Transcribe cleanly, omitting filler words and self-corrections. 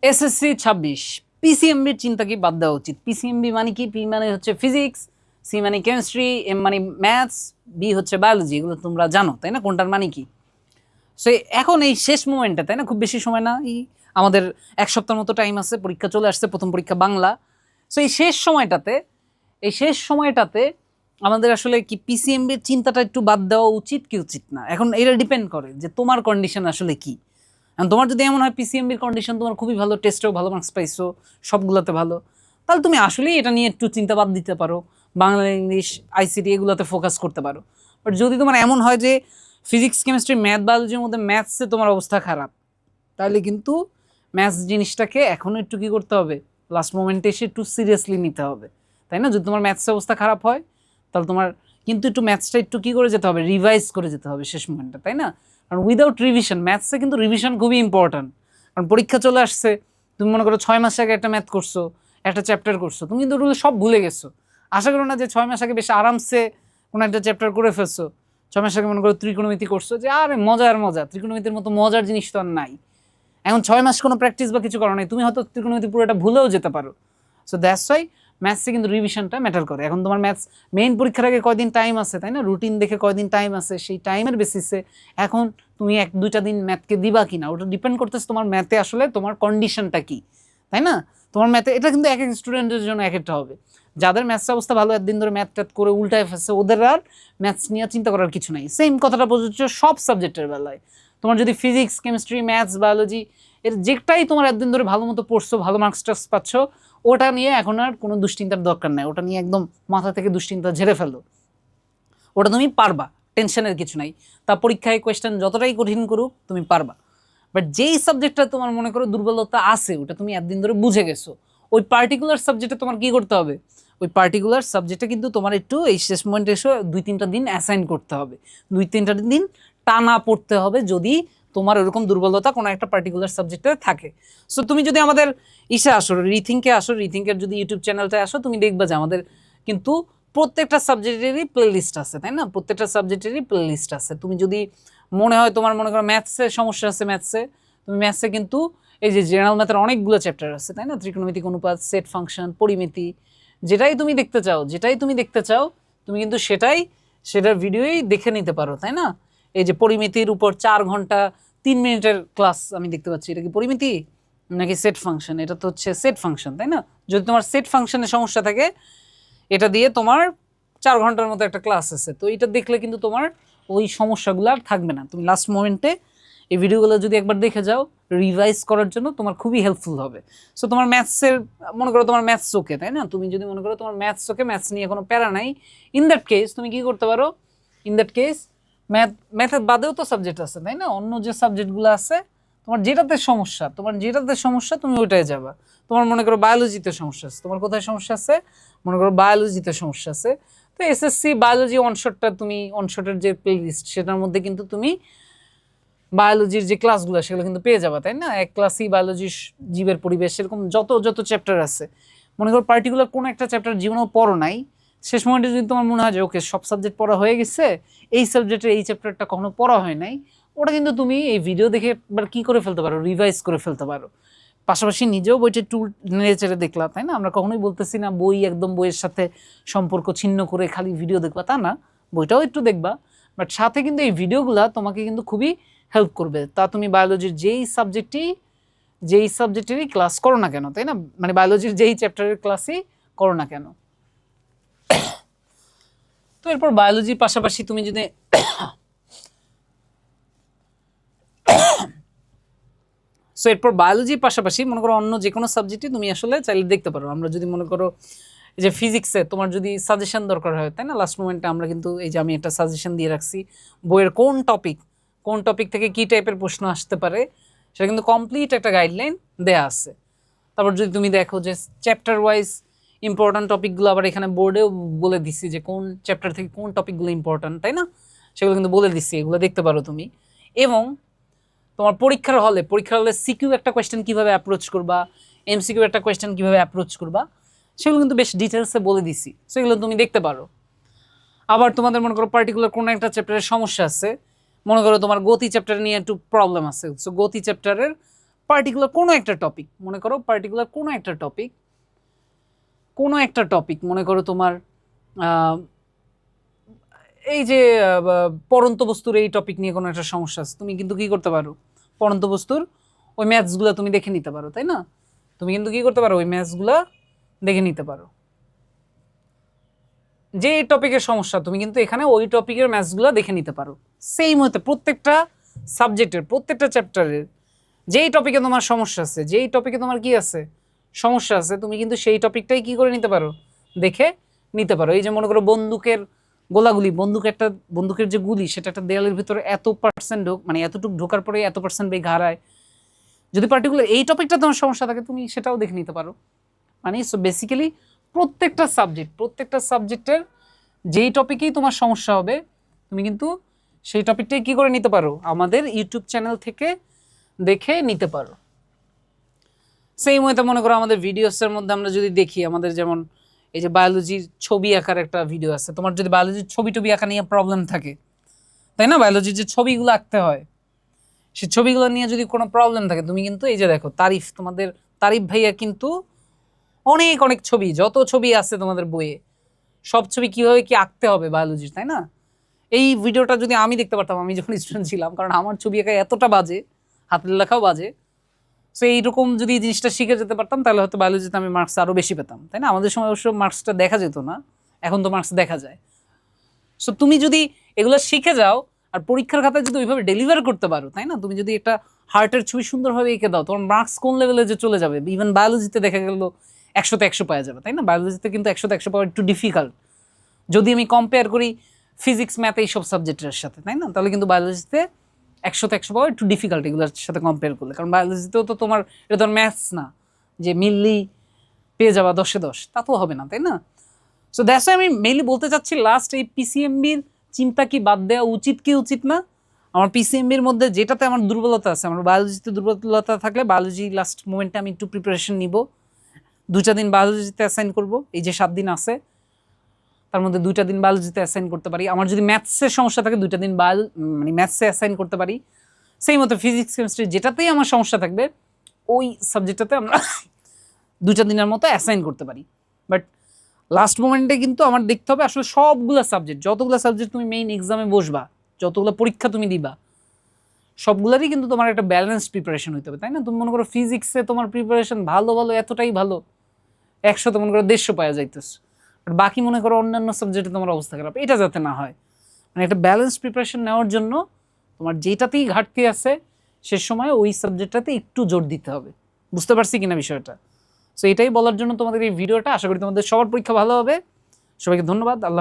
SSC 26 পিসিএমবির চিন্তা কি বাদ দেওয়া উচিত? পিসিএমবি মানে কি? পি মানে হচ্ছে ফিজিক্স, সি মানে কেমিস্ট্রি, এম মানে ম্যাথস, বি হচ্ছে বায়োলজি। এগুলো তোমরা জানো তাই না, কোনটার মানে কি? সো এখন এই শেষ মোমেন্টে, তাই না, খুব বেশি সময় না, আমাদের এক সপ্তাহের মতো টাইম আছে, পরীক্ষা চলে আসছে, প্রথম পরীক্ষা বাংলা। সো এই শেষ সময়টাতে আমাদের আসলে কি পিসিএমবির চিন্তাটা একটু বাদ দেওয়া উচিত কি উচিত না? এখন এটা ডিপেন্ড করে যে তোমার কন্ডিশন আসলে কি। এখন তোমার যদি এমন হয় পিসিএমবির কন্ডিশন তোমার খুবই ভালো, টেস্টেও ভালো মার্কস পাইছো, সবগুলোতে ভালো, তাহলে তুমি আসলেই এটা নিয়ে একটু চিন্তা বাদ দিতে পারো, বাংলা, ইংলিশ, আইসিটি এগুলোতে ফোকাস করতে পারো। বাট যদি তোমার এমন হয় যে ফিজিক্স, কেমিস্ট্রি, ম্যাথ, বায়োলজির মধ্যে ম্যাথসে তোমার অবস্থা খারাপ, তাহলে কিন্তু ম্যাথস জিনিসটাকে এখনও একটু কী করতে হবে, লাস্ট মোমেন্টে এসে একটু সিরিয়াসলি নিতে হবে, তাই না? যদি তোমার ম্যাথসের অবস্থা খারাপ হয়, তাহলে তোমার কিন্তু একটু ম্যাথসটা একটু কী করে যেতে হবে, রিভাইজ করে যেতে হবে শেষ মোমেন্টে, তাই না? কারণ উইদাউট রিভিশন, ম্যাথসে কিন্তু রিভিশন খুবই ইম্পর্ট্যান্ট। কারণ পরীক্ষা চলে আসছে, তুমি মনে করো 6 মাস আগে একটা ম্যাথ করছো, একটা চ্যাপ্টার করছো, তুমি কিন্তু ওগুলো সব ভুলে গেছো। আশা করো না যে 6 মাস আগে বেশ আরামসে কোনো একটা চ্যাপ্টার করে ফেলছো। 6 মাস আগে মনে করো ত্রিকোণমিতি করছো, যে আরে মজার মজা, ত্রিকোণমিতির মতো মজার জিনিস তো আর নাই। এখন 6 মাস কোনো প্র্যাকটিস বা কিছু করো নাই, তুমি হয়তো ত্রিকোণমিতি পুরোটা ভুলেও যেতে পারো। সো দ্যাটস ওয়াই ম্যাথসে কিন্তু রিভিশনটা ম্যাটার করে। এখন তোমার ম্যাথস মেইন পরীক্ষার আগে কয়দিন টাইম আছে, তাই না? রুটিন দেখে কয়দিন টাইম আছে, সেই টাইমের বেসিসে এখন তুমি 1-2টা দিন ম্যাথকে দিবা কিনা, ওটা ডিপেন্ড করতেছে তোমার ম্যাথে আসলে তোমার কন্ডিশনটা কি, তাই না? তোমার ম্যাথে এটা কিন্তু এক এক স্টুডেন্টের জন্য এক একটা হবে। যাদের ম্যাথস অবস্থা ভালো, একদিন ধরে ম্যাথ ট্যাথ করে উল্টায় ফেলছে, ওদের আর ম্যাথস নিয়ে চিন্তা করার কিছু নাই। সেম কথাটা প্রযোজ্য সব সাবজেক্টের বেলায়। তোমার যদি ফিজিক্স, কেমিস্ট্রি, ম্যাথস, বায়োলজি এর যেটাই তোমার একদিন ধরে ভালো মতো পড়ছো, ভালো মার্কস টার্কস পাচ্ছ, ওটা নিয়ে এখন আর কোনো দুশ্চিন্তার দরকার নাই। ওটা নিয়ে একদম মাথা থেকে দুশ্চিন্তা ঝেড়ে ফেলো, ওটা তুমি পারবা, টেনশনের কিছু নাই। তা পরীক্ষায় কোয়েশ্চেন যতটাই কঠিন করুক তুমি পারবা। বাট যেই সাবজেক্টটা তোমার মনে করো দুর্বলতা আছে, ওটা তুমি একদিন ধরে বুঝে গেছো, ওই পার্টিকুলার সাবজেক্টে তোমার কি করতে হবে, ওই পার্টিকুলার সাবজেক্টে কিন্তু তোমার একটু এই শেষ মোমেন্টে এসে 2-3টা দিন অ্যাসাইন করতে হবে, 2-3টা দিন টানা পড়তে হবে, যদি তোমার ওরকম দুর্বলতা কোনো একটা পার্টিকুলার সাবজেক্টে থাকে। সো তুমি যদি আমাদের আসো, রিথিঙ্কের যদি ইউটিউব চ্যানেলটায় আসো, তুমি দেখবা যে আমাদের কিন্তু প্রত্যেকটা সাবজেক্টেরই প্লে লিস্ট আছে, তাই না? প্রত্যেকটা সাবজেক্টেরই প্লে লিস্ট আছে। তুমি যদি মনে হয় তোমার মনে করো ম্যাথসে সমস্যা আছে, তুমি ম্যাথসে কিন্তু এই যে জেনারেল ম্যাথের অনেকগুলো চ্যাপ্টার আছে, তাই না? ত্রিকোণমিতিক অনুপাত, সেট ফাংশন, পরিমিতি, যেটাই তুমি দেখতে চাও তুমি কিন্তু সেটার ভিডিওই দেখে নিতে পারো, তাই না? এই যে পরিমিতির উপর 4 ঘন্টা 3 মিনিটের ক্লাস আমি দেখতে পাচ্ছি, এটা কি পরিমিতি নাকি সেট ফাংশন? এটা তো হচ্ছে সেট ফাংশন, তাই না? যদি তোমার সেট ফাংশনের সমস্যা থাকে, এটা দিয়ে তোমার 4 ঘন্টার মতো একটা ক্লাস আছে, তো এটা দেখলে কিন্তু তোমার ওই সমস্যাগুলো আর থাকবে না। তুমি লাস্ট মোমেন্টে এই ভিডিওগুলো যদি একবার দেখে যাও, রিভাইজ করার জন্য তোমার খুবই হেল্পফুল হবে। সো তোমার ম্যাথসের, মনে করো তোমার ম্যাথস ওকে, তাই না? তুমি যদি মনে করো তোমার ম্যাথস ওকে, ম্যাথস নিয়ে কোনো প্যারা নাই, ইন দ্যাট কেস তুমি কি করতে পারো, ম্যাথের বাদেও তো সাবজেক্ট আছে, তাই না? অন্য যে সাবজেক্টগুলো আছে, তোমার যেটাতে সমস্যা তুমি ওইটাই যাবা। তোমার মনে করো বায়োলজিতে সমস্যা আছে, তোমার কোথায় সমস্যা আছে, মনে করো বায়োলজিতে সমস্যা আছে, তো এসএসসি বায়োলজি অনশটটা, তুমি অনশটের যে প্লে লিস্ট সেটার মধ্যে কিন্তু তুমি বায়োলজির যে ক্লাসগুলো সেগুলো কিন্তু পেয়ে যাবা, তাই না? এক ক্লাসই বায়োলজির জীবের পরিবেশ, এরকম যত যত চ্যাপ্টার আছে, মনে করো পার্টিকুলার কোনো একটা চ্যাপ্টার জীবনেও পড়ো নাই, শেষ মোমেন্টে যদি তোমার মনে হয় যে ওকে সব সাবজেক্ট পড়া হয়ে গেছে, এই সাবজেক্টের এই চ্যাপ্টারটা কখনো পড়া হয় নাই, ওটা কিন্তু তুমি এই ভিডিও দেখে একবার কী করে ফেলতে পারো, রিভাইজ করে ফেলতে পারো। পাশাপাশি নিজেও বইটা একটু নেড়ে চেড়ে দেখলা, তাই না? আমরা কখনোই বলতেছি না বই একদম বইয়ের সাথে সম্পর্ক ছিন্ন করে খালি ভিডিও দেখবা, তা না, বইটাও একটু দেখবা, বাট সাথে কিন্তু এই ভিডিওগুলো তোমাকে কিন্তু খুবই হেল্প করবে। তা তুমি বায়োলজির যেই সাবজেক্টেরই ক্লাস করো না কেন, তাই না? মানে বায়োলজির যেই চ্যাপ্টারের ক্লাসই করো না কেন। তো এরপর বায়োলজির পাশাপাশি তুমি যদি এরপর বায়োলজির পাশাপাশি মনে করো অন্য যে কোনো সাবজেক্টই তুমি আসলে চাইলে দেখতে পারো। আমরা যদি মনে করো এই যে ফিজিক্সে তোমার যদি সাজেশন দরকার হয়, তাই না? লাস্ট মোমেন্টে আমরা কিন্তু এই যে আমি একটা সাজেশন দিয়ে রাখছি, বইয়ের কোন টপিক থেকে কী টাইপের প্রশ্ন আসতে পারে, সেটা কিন্তু কমপ্লিট একটা গাইডলাইন দেয়া আছে। তারপর যদি তুমি দেখো যে চ্যাপ্টার ওয়াইজ ইম্পর্ট্যান্ট টপিকগুলো আবার এখানে বোর্ডেও বলে দিচ্ছি যে কোন চ্যাপ্টার থেকে কোন টপিকগুলো ইম্পর্ট্যান্ট, তাই না? সেগুলো কিন্তু বলে দিচ্ছি, এগুলো দেখতে পারো তুমি। এবং তোমার পরীক্ষার হলে সিকিউ একটা কোয়েশ্চেন কীভাবে অ্যাপ্রোচ করবা, এমসিকিউ একটা কোয়েশ্চেন কীভাবে অ্যাপ্রোচ করবা, সেগুলো কিন্তু বেশ ডিটেলসে বলে দিছি, সেগুলো তুমি দেখতে পারো। আবার তোমাদের মনে করো পার্টিকুলার কোনো একটা চ্যাপ্টারের সমস্যা আছে, মনে করো তোমার গতি চ্যাপ্টার নিয়ে একটু প্রবলেম আছে, সো গতি চ্যাপ্টারের পার্টিকুলার কোনো একটা টপিক মনে করো, মনে করো তোমার এই যে পরন্ত বস্তুর এই টপিক নিয়ে কোনো একটা সমস্যা আছে, তুমি কিন্তু কি করতে পারো, পরন্ত বস্তুর ওই ম্যাথসগুলো তুমি দেখে নিতে পারো, তাই না? তুমি কিন্তু কি করতে পারো, ওই ম্যাথসগুলো দেখে নিতে পারো। যে টপিকের সমস্যা তুমি কিন্তু এখানে ওই টপিকের ম্যাথসগুলো দেখে নিতে পারো। সেম হতে প্রত্যেকটা সাবজেক্টের প্রত্যেকটা চ্যাপ্টারের যেই টপিকে তোমার সমস্যা আছে, যেই টপিকে তোমার কি আছে সমস্যা আছে, তুমি কিন্তু সেই টপিকটাই কি করে নিতে পারো, দেখে নিতে পারো। এই যে মনে করো বন্দুকের গোলাগুলি, বন্দুকের যে গুলি সেটা একটা দেয়ালের ভিতরে এত পার্সেন্ট মানে এতটুকু ঢোকার পরে এত পার্সেন্ট বেগ হারায়। যদি পার্টিকুলার এই টপিকটা তোমার সমস্যা থাকে তুমি সেটাও দেখে নিতে পারো। মানে সো বেসিক্যালি প্রত্যেকটা সাবজেক্টের যেই টপিকেই তোমার সমস্যা হবে তুমি কিন্তু সেই টপিকটাই কি করে নিতে পারো, আমাদের ইউটিউব চ্যানেল থেকে দেখে নিতে পারো। সেই মতো মনে করো আমাদের ভিডিওসের মধ্যে আমরা যদি দেখি, আমাদের যেমন এই যে বায়োলজির ছবি আঁকার একটা ভিডিও আছে, তোমার যদি বায়োলজির ছবি আঁকা নিয়ে প্রবলেম থাকে, তাই না, বায়োলজির যে ছবিগুলো আঁকতে হয় সেই ছবিগুলো নিয়ে যদি কোনো প্রবলেম থাকে, তুমি কিন্তু এই যে দেখো তোমাদের তারিফ ভাইয়া কিন্তু অনেক ছবি, যত ছবি আছে তোমাদের বইয়ে সব ছবি কিভাবে কি আঁকতে হবে বায়োলজির, তাই না, এই ভিডিওটা যদি আমি দেখতে পারতাম, আমি যখন স্টুডেন্ট ছিলাম, কারণ আমার ছবি আঁকা এতটা বাজে, হাতের লেখাও বাজে, সো এইরকম যদি এই জিনিসটা শিখে যেতে পারতাম তাহলে হয়তো বায়োলজিতে আমি মার্কস আরও বেশি পেতাম, তাই না? আমাদের সময় অবশ্য মার্কসটা দেখা যেত না, এখন তো মার্কস দেখা যায়। সো তুমি যদি এগুলো শিখে যাও আর পরীক্ষার খাতায় যদি ওইভাবে ডেলিভার করতে পারো, তাই না, তুমি যদি একটা হার্টের ছবি সুন্দরভাবে এঁকে দাও, তোমার মার্কস কোন লেভেলে যে চলে যাবে। ইভেন বায়োলজিতে দেখা গেল 100তে 100 পাওয়া যাবে, তাই না? বায়োলজিতে কিন্তু 100তে 100 পাওয়া একটু ডিফিকাল্ট যদি আমি কম্পেয়ার করি ফিজিক্স ম্যাথ এইসব সাবজেক্টের সাথে, তাই না? তাহলে কিন্তু বায়োলজিতে 100তে 100 পাওয়া একটু ডিফিকাল্ট এগুলোর সাথে কম্পেয়ার করলে, কারণ বায়োলজিতেও তো তোমার এটা তোমার ম্যাথস না যে মিললি পেয়ে যাওয়া 10-এ 10, তা তো হবে না, তাই না? সো দ্যাটস আমি মেইনলি বলতে চাচ্ছি লাস্ট, এই পিসিএমবির চিন্তা কি বাদ দেওয়া উচিত কি উচিত না। আমার পিসিএমবির মধ্যে যেটাতে আমার দুর্বলতা আছে, আমার বায়োলজিতে দুর্বলতা থাকলে বায়োলজি লাস্ট মোমেন্টে আমি একটু প্রিপারেশন নিব, 2টা দিন বায়োলজিতে অ্যাসাইন করব, এই যে 7 দিন আছে তার মধ্যে 2টা দিন বায়োলজিতে অ্যাসাইন করতে পারি। আমার যদি ম্যাথসের সমস্যা থাকে 2টা দিন মানে ম্যাথসে অ্যাসাইন করতে পারি। সেই মতো ফিজিক্স কেমিস্ট্রি যেটাতেই আমার সমস্যা থাকবে ওই সাবজেক্টটাতে আমরা 2টা দিনের মতো অ্যাসাইন করতে পারি। বাট লাস্ট মোমেন্টে কিন্তু আমার দেখতে হবে আসলে সবগুলো সাবজেক্ট, যতগুলো সাবজেক্ট তুমি মেইন এক্সামে বসবা, যতগুলো পরীক্ষা তুমি দিবা, সবগুলোরই কিন্তু তোমার একটা ব্যালেন্সড প্রিপারেশন হতে হবে, তাই না? তুমি মনে করো ফিজিক্সে তোমার প্রিপারেশন ভালো এতটাই ভালো, 100তে মনে করো 150 পাওয়া যাইতেছে, আর বাকি মনে করো অন্যান্য সাবজেক্টে তোমার অবস্থা খারাপ, এটা যাতে না হয়। মানে একটা ব্যালেন্স প্রিপারেশন নেওয়ার জন্য তোমার যেটাতেই ঘাটতি আছে সে সময় ওই সাবজেক্টটাতে একটু জোর দিতে হবে। বুঝতে পারছি কিনা বিষয়টা? সো এটাই বলার জন্য তোমাদের এই ভিডিওটা। আশা করি তোমাদের সবার পরীক্ষা ভালো হবে। সবাইকে ধন্যবাদ। আল্লাহ।